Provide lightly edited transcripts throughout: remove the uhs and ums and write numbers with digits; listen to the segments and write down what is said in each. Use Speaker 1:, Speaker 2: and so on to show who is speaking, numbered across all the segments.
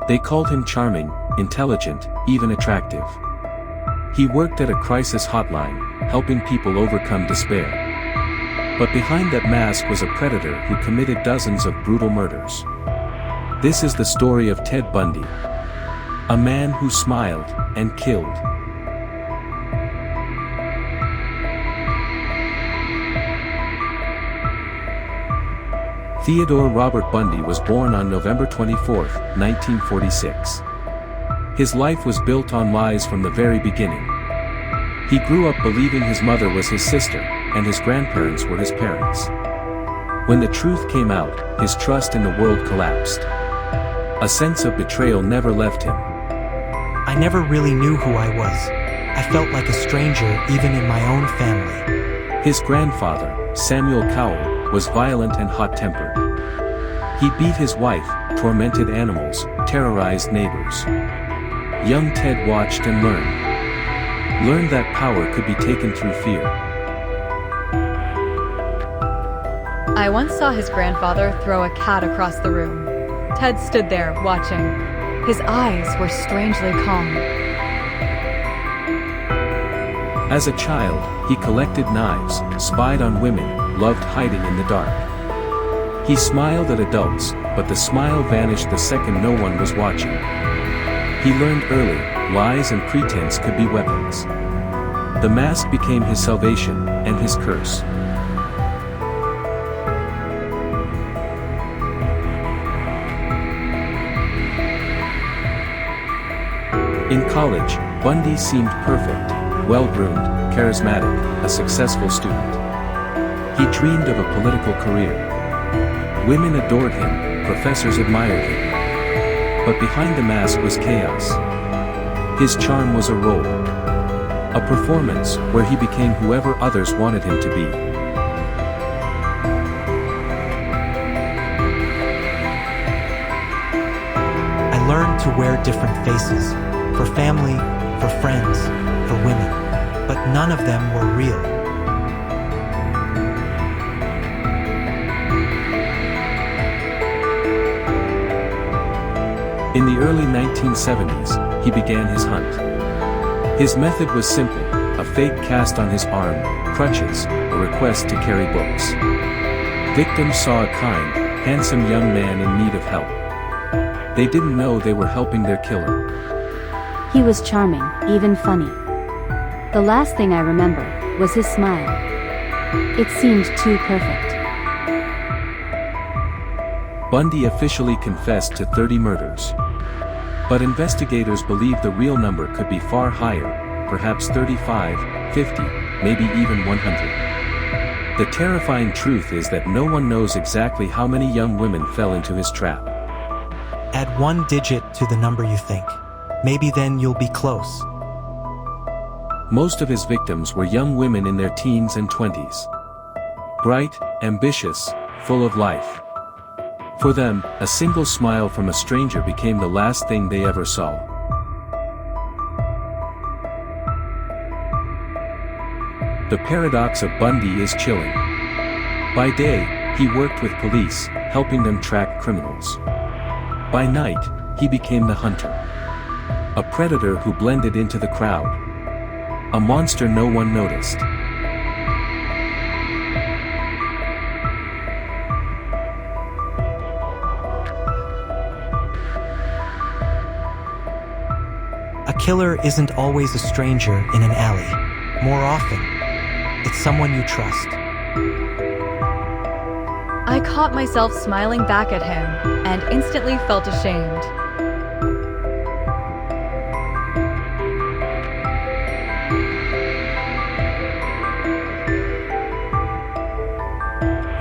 Speaker 1: They called him charming, intelligent, even attractive. He worked at a crisis hotline, helping people overcome despair. But behind that mask was a predator who committed dozens of brutal murders. This is the story of Ted Bundy, a man who smiled and killed. Theodore Robert Bundy was born on November 24, 1946. His life was built on lies from the very beginning. He grew up believing his mother was his sister, and his grandparents were his parents. When the truth came out, his trust in the world collapsed. A sense of betrayal never left him.
Speaker 2: I never really knew who I was. I felt like a stranger even in my own family.
Speaker 1: His grandfather, Samuel Cowell, was violent and hot-tempered. He beat his wife, tormented animals, terrorized neighbors. Young Ted watched and learned that power could be taken through fear.
Speaker 3: I once saw his grandfather throw a cat across the room. Ted stood there, watching. His eyes were strangely calm.
Speaker 1: As a child, he collected knives, spied on women, loved hiding in the dark. He smiled at adults, but the smile vanished the second no one was watching. He learned early, lies and pretense could be weapons. The mask became his salvation, and his curse. In college, Bundy seemed perfect, well-groomed, charismatic, a successful student. He dreamed of a political career. Women adored him, professors admired him. But behind the mask was chaos. His charm was a role. A performance where he became whoever others wanted him to be.
Speaker 2: I learned to wear different faces. For family, for friends, for women. But none of them were real.
Speaker 1: In the early 1970s, he began his hunt. His method was simple, a fake cast on his arm, crutches, a request to carry books. Victims saw a kind, handsome young man in need of help. They didn't know they were helping their killer.
Speaker 4: He was charming, even funny. The last thing I remember was his smile. It seemed too perfect.
Speaker 1: Bundy officially confessed to 30 murders. But investigators believe the real number could be far higher, perhaps 35, 50, maybe even 100. The terrifying truth is that no one knows exactly how many young women fell into his trap.
Speaker 2: Add one digit to the number you think. Maybe then you'll be close.
Speaker 1: Most of his victims were young women in their teens and 20s. Bright, ambitious, full of life. For them, a single smile from a stranger became the last thing they ever saw. The paradox of Bundy is chilling. By day, he worked with police, helping them track criminals. By night, he became the hunter. A predator who blended into the crowd. A monster no one noticed.
Speaker 2: A killer isn't always a stranger in an alley. More often, it's someone you trust.
Speaker 3: I caught myself smiling back at him and instantly felt ashamed.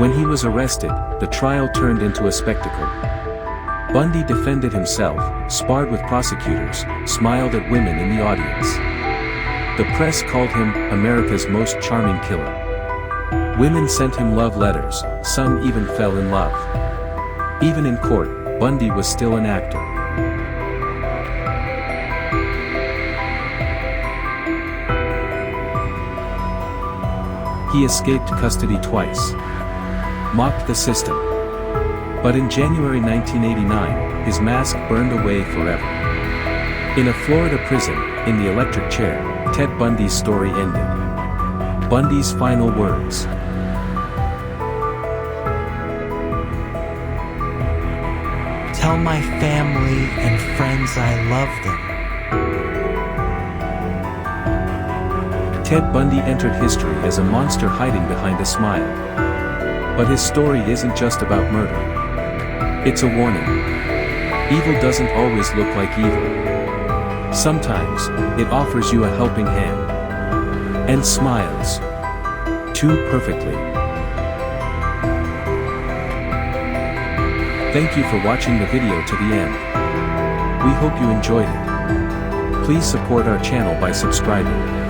Speaker 1: When he was arrested, the trial turned into a spectacle. Bundy defended himself, sparred with prosecutors, smiled at women in the audience. The press called him America's most charming killer. Women sent him love letters, some even fell in love. Even in court, Bundy was still an actor. He escaped custody twice. Mocked the system. But in January 1989, his mask burned away forever. In a Florida prison, in the electric chair, Ted Bundy's story ended. Bundy's final words.
Speaker 2: Tell my family and friends I love them.
Speaker 1: Ted Bundy entered history as a monster hiding behind a smile. But his story isn't just about murder. It's a warning. Evil doesn't always look like evil. Sometimes, it offers you a helping hand. And smiles. Too perfectly. Thank you for watching the video to the end. We hope you enjoyed it. Please support our channel by subscribing.